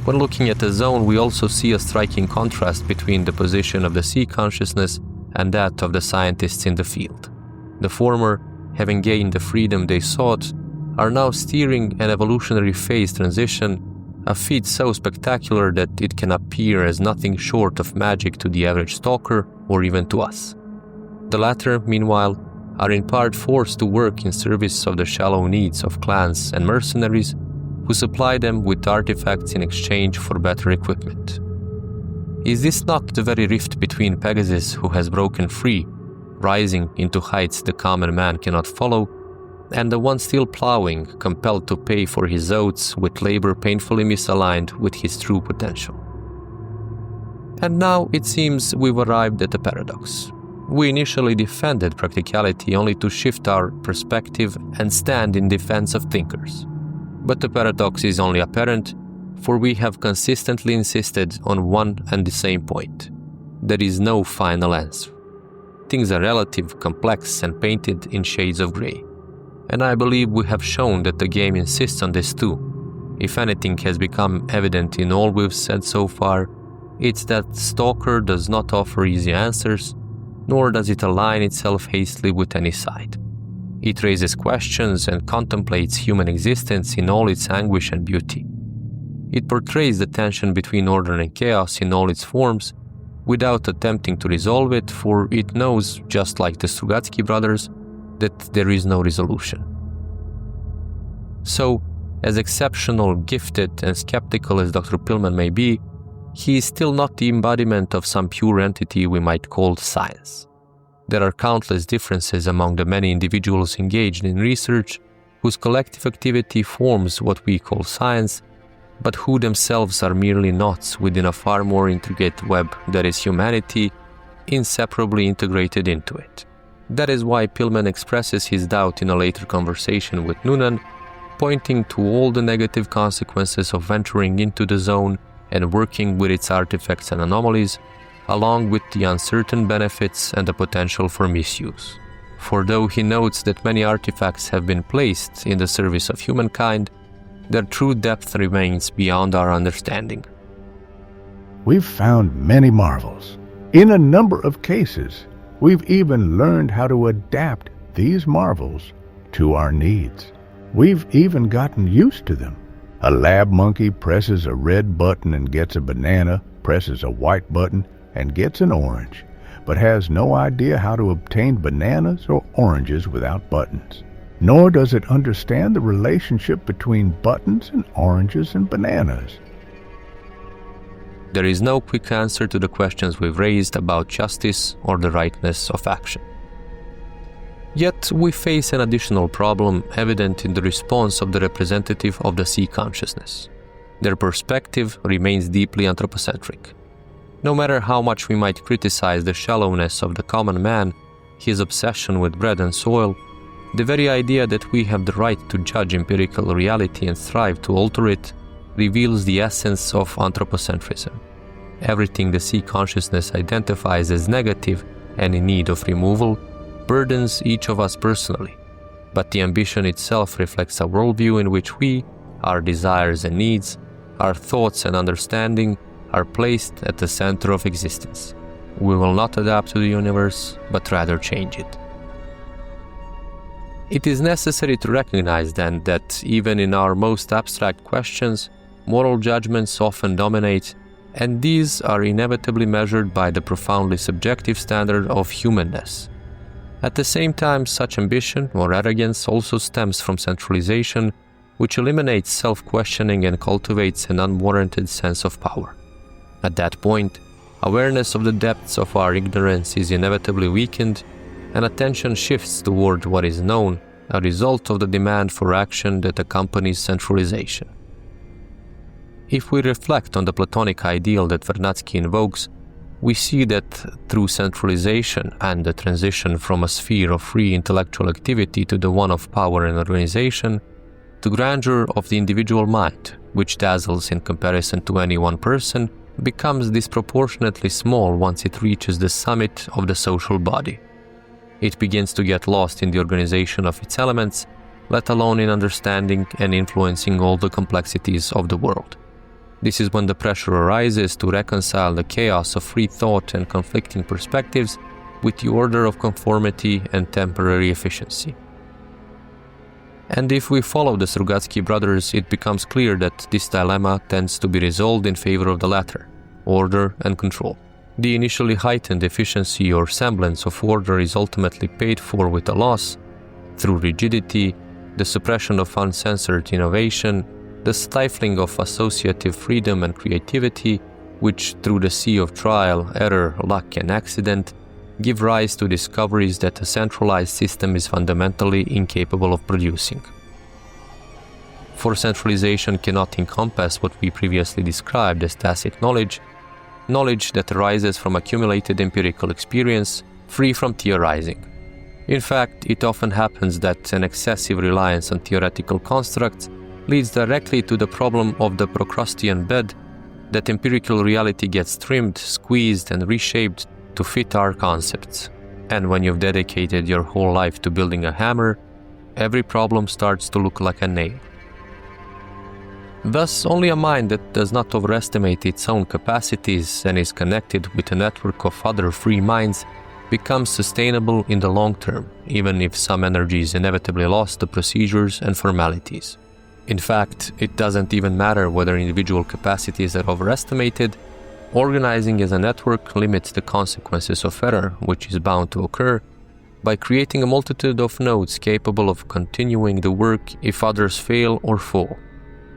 When looking at the zone, we also see a striking contrast between the position of the sea consciousness and that of the scientists in the field. The former, having gained the freedom they sought, are now steering an evolutionary phase transition, a feat so spectacular that it can appear as nothing short of magic to the average stalker or even to us. The latter, meanwhile, are in part forced to work in service of the shallow needs of clans and mercenaries who supply them with artifacts in exchange for better equipment. Is this not the very rift between Pegasus, who has broken free, rising into heights the common man cannot follow, and the one still plowing, compelled to pay for his oats with labor painfully misaligned with his true potential? And now it seems we've arrived at a paradox. We initially defended practicality only to shift our perspective and stand in defense of thinkers. But the paradox is only apparent, for we have consistently insisted on one and the same point. There is no final answer. Things are relative, complex, and painted in shades of grey. And I believe we have shown that the game insists on this too. If anything has become evident in all we've said so far, it's that Stalker does not offer easy answers, nor does it align itself hastily with any side. It raises questions and contemplates human existence in all its anguish and beauty. It portrays the tension between order and chaos in all its forms, without attempting to resolve it, for it knows, just like the Strugatsky brothers, that there is no resolution. So, as exceptional, gifted, and skeptical as Dr. Pillman may be, he is still not the embodiment of some pure entity we might call science. There are countless differences among the many individuals engaged in research whose collective activity forms what we call science, but who themselves are merely knots within a far more intricate web that is humanity, inseparably integrated into it. That is why Pillman expresses his doubt in a later conversation with Noonan, pointing to all the negative consequences of venturing into the zone and working with its artifacts and anomalies, along with the uncertain benefits and the potential for misuse. For though he notes that many artifacts have been placed in the service of humankind, their true depth remains beyond our understanding. We've found many marvels. In a number of cases, we've even learned how to adapt these marvels to our needs. We've even gotten used to them. A lab monkey presses a red button and gets a banana, presses a white button and gets an orange, but has no idea how to obtain bananas or oranges without buttons. Nor does it understand the relationship between buttons and oranges and bananas. There is no quick answer to the questions we've raised about justice or the rightness of action. Yet we face an additional problem evident in the response of the representative of the sea consciousness. Their perspective remains deeply anthropocentric. No matter how much we might criticize the shallowness of the common man, his obsession with bread and soil, the very idea that we have the right to judge empirical reality and strive to alter it reveals the essence of anthropocentrism. Everything the sea consciousness identifies as negative and in need of removal burdens each of us personally, but the ambition itself reflects a worldview in which we, our desires and needs, our thoughts and understanding are placed at the center of existence. We will not adapt to the universe, but rather change it. It is necessary to recognize then that even in our most abstract questions, moral judgments often dominate, and these are inevitably measured by the profoundly subjective standard of humanness. At the same time, such ambition or arrogance also stems from centralization, which eliminates self-questioning and cultivates an unwarranted sense of power. At that point, awareness of the depths of our ignorance is inevitably weakened, and attention shifts toward what is known, a result of the demand for action that accompanies centralization. If we reflect on the Platonic ideal that Vernadsky invokes, we see that through centralization and the transition from a sphere of free intellectual activity to the one of power and organization, the grandeur of the individual mind, which dazzles in comparison to any one person, becomes disproportionately small once it reaches the summit of the social body. It begins to get lost in the organization of its elements, let alone in understanding and influencing all the complexities of the world. This is when the pressure arises to reconcile the chaos of free thought and conflicting perspectives with the order of conformity and temporary efficiency. And if we follow the Strugatsky brothers, it becomes clear that this dilemma tends to be resolved in favor of the latter, order and control. The initially heightened efficiency or semblance of order is ultimately paid for with a loss through rigidity, the suppression of uncensored innovation, the stifling of associative freedom and creativity, which, through the sea of trial, error, luck, and accident, give rise to discoveries that a centralized system is fundamentally incapable of producing. For centralization cannot encompass what we previously described as tacit knowledge, knowledge that arises from accumulated empirical experience, free from theorizing. In fact, it often happens that an excessive reliance on theoretical constructs leads directly to the problem of the Procrustean bed, that empirical reality gets trimmed, squeezed, and reshaped to fit our concepts. And when you've dedicated your whole life to building a hammer, every problem starts to look like a nail. Thus, only a mind that does not overestimate its own capacities and is connected with a network of other free minds becomes sustainable in the long term, even if some energy is inevitably lost to procedures and formalities. In fact, it doesn't even matter whether individual capacities are overestimated. Organizing as a network limits the consequences of error, which is bound to occur, by creating a multitude of nodes capable of continuing the work if others fail or fall.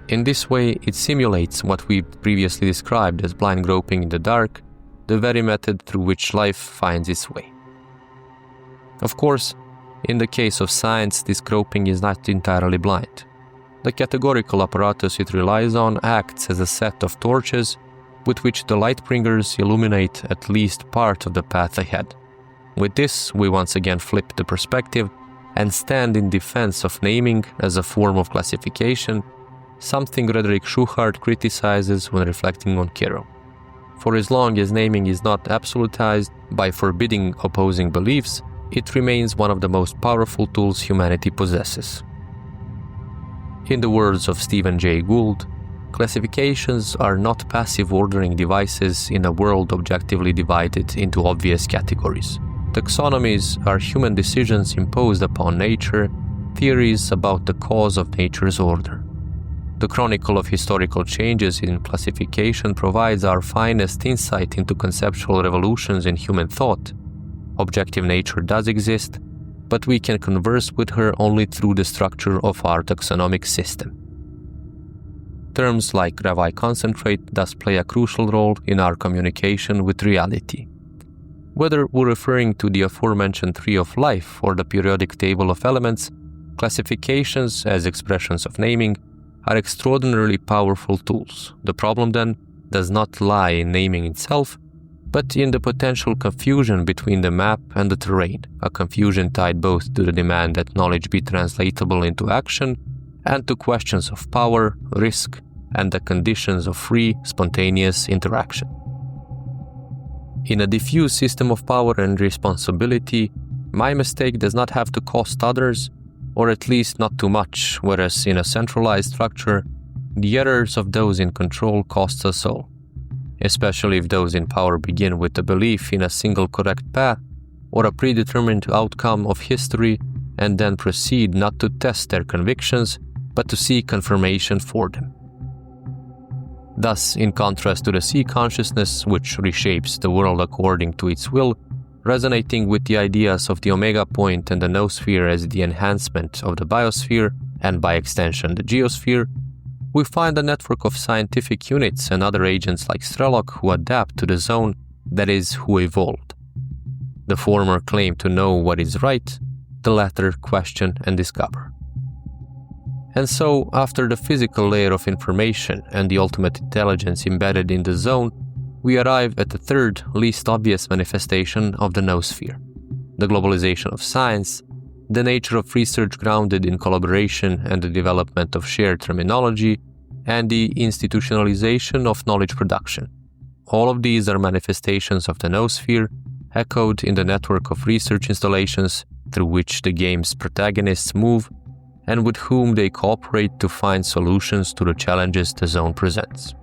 In this way, it simulates what we previously described as blind groping in the dark, the very method through which life finds its way. Of course, in the case of science, this groping is not entirely blind. The categorical apparatus it relies on acts as a set of torches with which the light-bringers illuminate at least part of the path ahead. With this, we once again flip the perspective and stand in defense of naming as a form of classification, something Frederick Schuchard criticizes when reflecting on Kero. For as long as naming is not absolutized by forbidding opposing beliefs, it remains one of the most powerful tools humanity possesses. In the words of Stephen Jay Gould, classifications are not passive ordering devices in a world objectively divided into obvious categories. Taxonomies are human decisions imposed upon nature, theories about the cause of nature's order. The chronicle of historical changes in classification provides our finest insight into conceptual revolutions in human thought. Objective nature does exist, but we can converse with her only through the structure of our taxonomic system. Terms like Gravai concentrate thus play a crucial role in our communication with reality. Whether we're referring to the aforementioned tree of life or the periodic table of elements, classifications as expressions of naming are extraordinarily powerful tools. The problem, then, does not lie in naming itself, but in the potential confusion between the map and the terrain, a confusion tied both to the demand that knowledge be translatable into action and to questions of power, risk, and the conditions of free, spontaneous interaction. In a diffuse system of power and responsibility, my mistake does not have to cost others, or at least not too much, whereas in a centralized structure, the errors of those in control cost us all, especially if those in power begin with the belief in a single correct path or a predetermined outcome of history and then proceed not to test their convictions, but to seek confirmation for them. Thus, in contrast to the sea consciousness, which reshapes the world according to its will, resonating with the ideas of the omega point and the noosphere as the enhancement of the biosphere, and by extension the geosphere, we find a network of scientific units and other agents like Strelok who adapt to the zone, that is, who evolved. The former claim to know what is right, the latter question and discover. And so, after the physical layer of information and the ultimate intelligence embedded in the zone, we arrive at the third, least obvious manifestation of the noosphere: the globalization of science, the nature of research grounded in collaboration and the development of shared terminology, and the institutionalization of knowledge production. All of these are manifestations of the noosphere, echoed in the network of research installations through which the game's protagonists move and with whom they cooperate to find solutions to the challenges the zone presents.